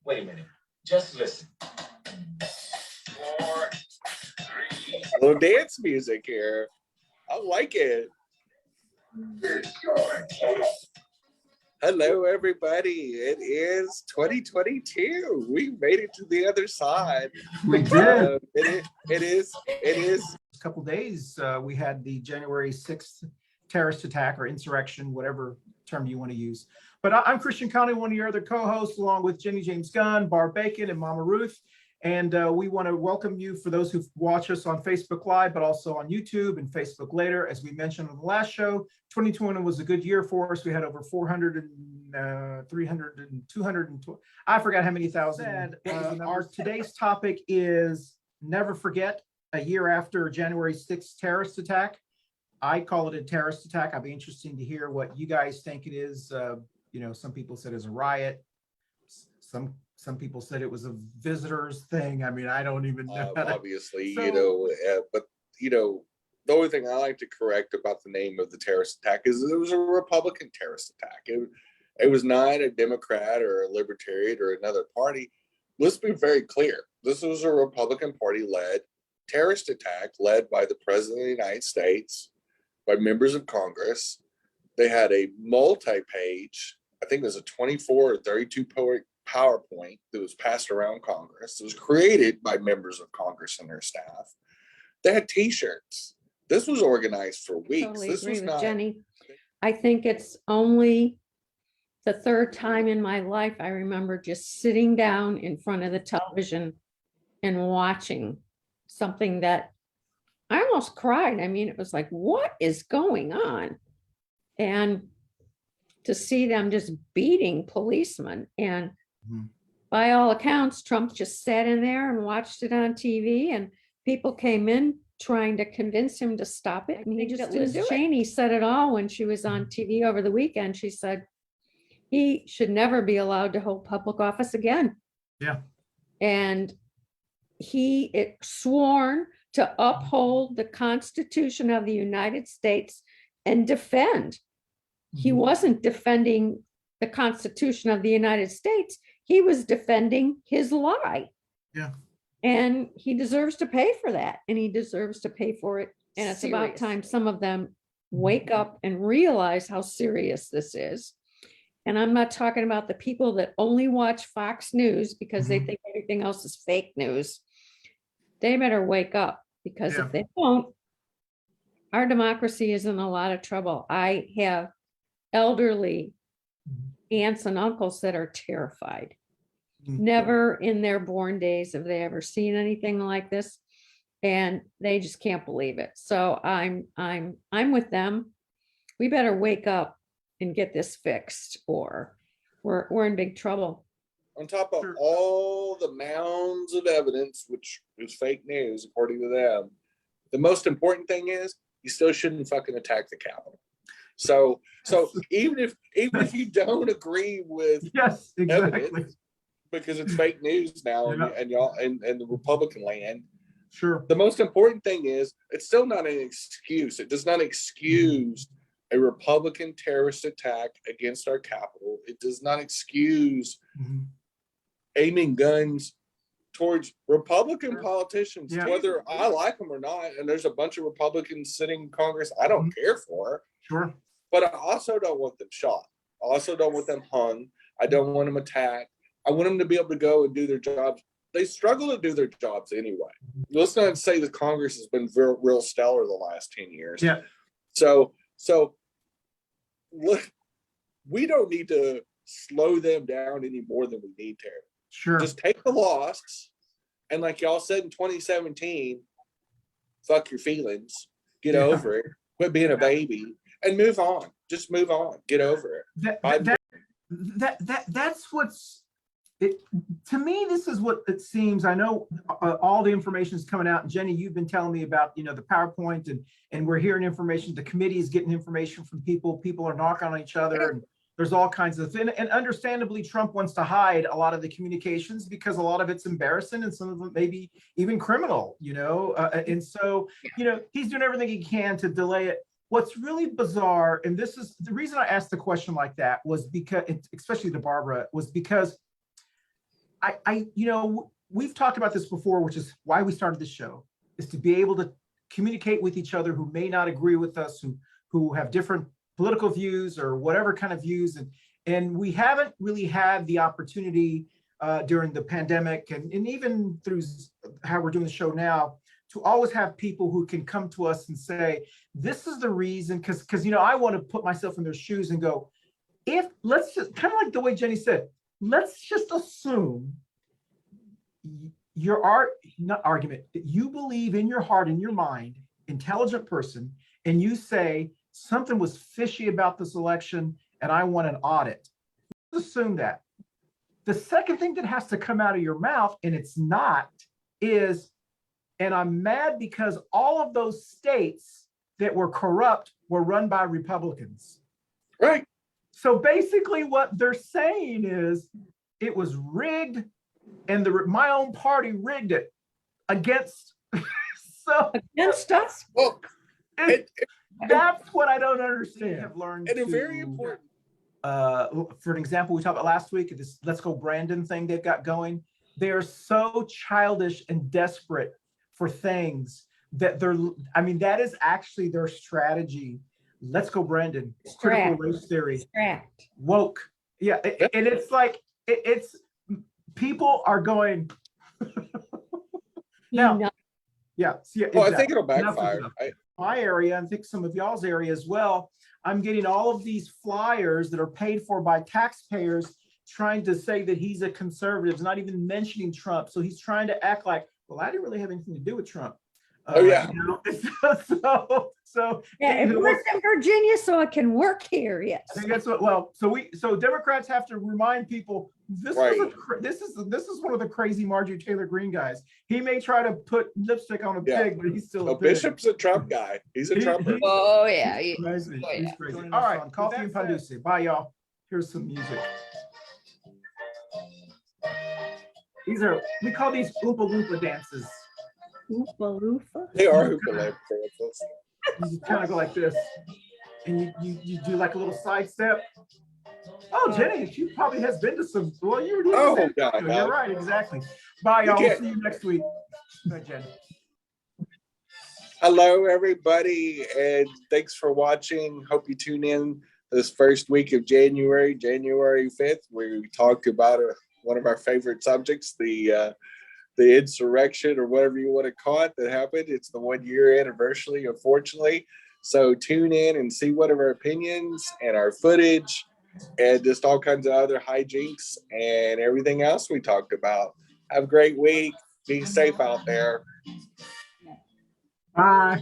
Wait a minute. Just listen. 4, 3. A little dance music here. I like it. Hello, everybody. It is 2022. We made it to the other side. We did. It is. A couple of days, we had the January 6th terrorist attack or insurrection, whatever term you want to use. But I'm Christian Cano, one of your other co-hosts, along with Jenny-Jaymes Gunn, Barb Bacon, and Mama Ruth. And we want to welcome you for those who watch us on Facebook Live, but also on YouTube and Facebook later. As we mentioned on the last show, 2020 was a good year for us. We had over 400 and 300 and 200 and I forgot how many thousand. Our today's topic is never forget a year after January 6th terrorist attack. I call it a terrorist attack. I'd be interested to hear what you guys think it is. You know, some people said it's a riot. Some people said it was a visitors thing. I mean, I don't even know. Obviously, but the only thing I like to correct about the name of the terrorist attack is it was a Republican terrorist attack. It was not a Democrat or a Libertarian or another party. Let's be very clear. This was a Republican Party-led terrorist attack led by the President of the United States, by members of Congress. They had a multi-page, I think it was a 24 or 32 PowerPoint that was passed around Congress. It was created by members of Congress and their staff. They had T-shirts. This was organized for weeks. Totally this agree was with not. Jenny. I think it's only the third time in my life I remember just sitting down in front of the television and watching something that I almost cried. I mean, it was like, what is going on? And to see them just beating policemen. And by all accounts, Trump just sat in there and watched it on TV, and people came in trying to convince him to stop it. And he just didn't do it. Cheney said it all when she was on TV over the weekend. She said he should never be allowed to hold public office again. Yeah. And he sworn to uphold the Constitution of the United States and defend. He wasn't defending the Constitution of the United States. He was defending his lie. Yeah. And he deserves to pay for that. And he deserves to pay for it. And it's about time some of them wake up and realize how serious this is. And I'm not talking about the people that only watch Fox News because they think everything else is fake news. They better wake up, because if they don't, our democracy is in a lot of trouble. I have elderly aunts and uncles that are terrified. Never in their born days have they ever seen anything like this, and they just can't believe it. So I'm with them. We better wake up and get this fixed, or we're in big trouble. On top of all the mounds of evidence, which is fake news, according to them, the most important thing is you still shouldn't fucking attack the Capitol. So even if you don't agree with evidence, because it's fake news now, and y'all and the Republican land, the most important thing is it's still not an excuse. It does not excuse a Republican terrorist attack against our Capitol. It does not excuse aiming guns towards Republican politicians, whether I like them or not. And there's a bunch of Republicans sitting in Congress I don't care for. But I also don't want them shot. I also don't want them hung. I don't want them attacked. I want them to be able to go and do their jobs. They struggle to do their jobs anyway. Let's not say that Congress has been real stellar the last 10 years. So look, we don't need to slow them down any more than we need to. Just take the loss, and like y'all said in 2017, fuck your feelings, get over it, quit being a baby, and move on. Just move on, get over it. That's what's it to me. This is what it seems. I know all the information is coming out, and Jenny, you've been telling me about the PowerPoint, and we're hearing information. The committee is getting information from people. People are knocking on each other, and there's all kinds of things. And understandably, Trump wants to hide a lot of the communications because a lot of it's embarrassing and some of them maybe even criminal, and so, he's doing everything he can to delay it. What's really bizarre, and this is the reason I asked the question like that, was because, especially to Barbara, was because we've talked about this before, which is why we started this show, is to be able to communicate with each other who may not agree with us, who have different political views or whatever kind of views. And we haven't really had the opportunity during the pandemic and even through how we're doing the show now, to always have people who can come to us and say, this is the reason, because I want to put myself in their shoes and go, let's just, kind of like the way Jenny said, let's just assume not argument, that you believe in your heart, in your mind, intelligent person, and you say something was fishy about this election and I want an audit. Let's assume that. The second thing that has to come out of your mouth, and it's not, is, and I'm mad because all of those states that were corrupt were run by Republicans. Right. So basically what they're saying is it was rigged and my own party rigged it against. So Against us? Well, that's what I don't understand. Have learned and a very important. For an example, we talked about last week, this Let's Go Brandon thing they've got going. They're so childish and desperate for things that that is actually their strategy. Let's go Brandon. Critical race theory. Woke. Yeah. And it's like, it's people are going. Now, yeah. Well, I think it'll backfire. My area, and I think some of y'all's area as well, I'm getting all of these flyers that are paid for by taxpayers trying to say that he's a conservative, not even mentioning Trump. So he's trying to act like, well, I didn't really have anything to do with Trump. Oh yeah. So yeah, it works in Virginia, so it can work here. Yes. I think that's what. So Democrats have to remind people this is one of the crazy Marjorie Taylor Greene guys. He may try to put lipstick on a pig, but he's still a pig. Bishop's a Trump guy. He's a Trumper. Oh yeah. He's crazy. He's crazy. All right, Coffee and Dulce. Bye, y'all. Here's some music. We call these Oompa Loompa dances. Oompa Loompa? They are Oompa Loompa dances. You just kind of go like this, and you do like a little side step. Oh, Jenny, she probably has been to some. Well, you were doing. Oh, God, you're right, exactly. Bye, y'all. We'll see you next week. Bye, Jenny. Hello, everybody, and thanks for watching. Hope you tune in this first week of January 5th, where we talked about one of our favorite subjects, the insurrection or whatever you want to call it that happened. It's the 1-year anniversary, unfortunately. So tune in and see what of our opinions and our footage and just all kinds of other hijinks and everything else we talked about. Have a great week. Be safe out there. Bye.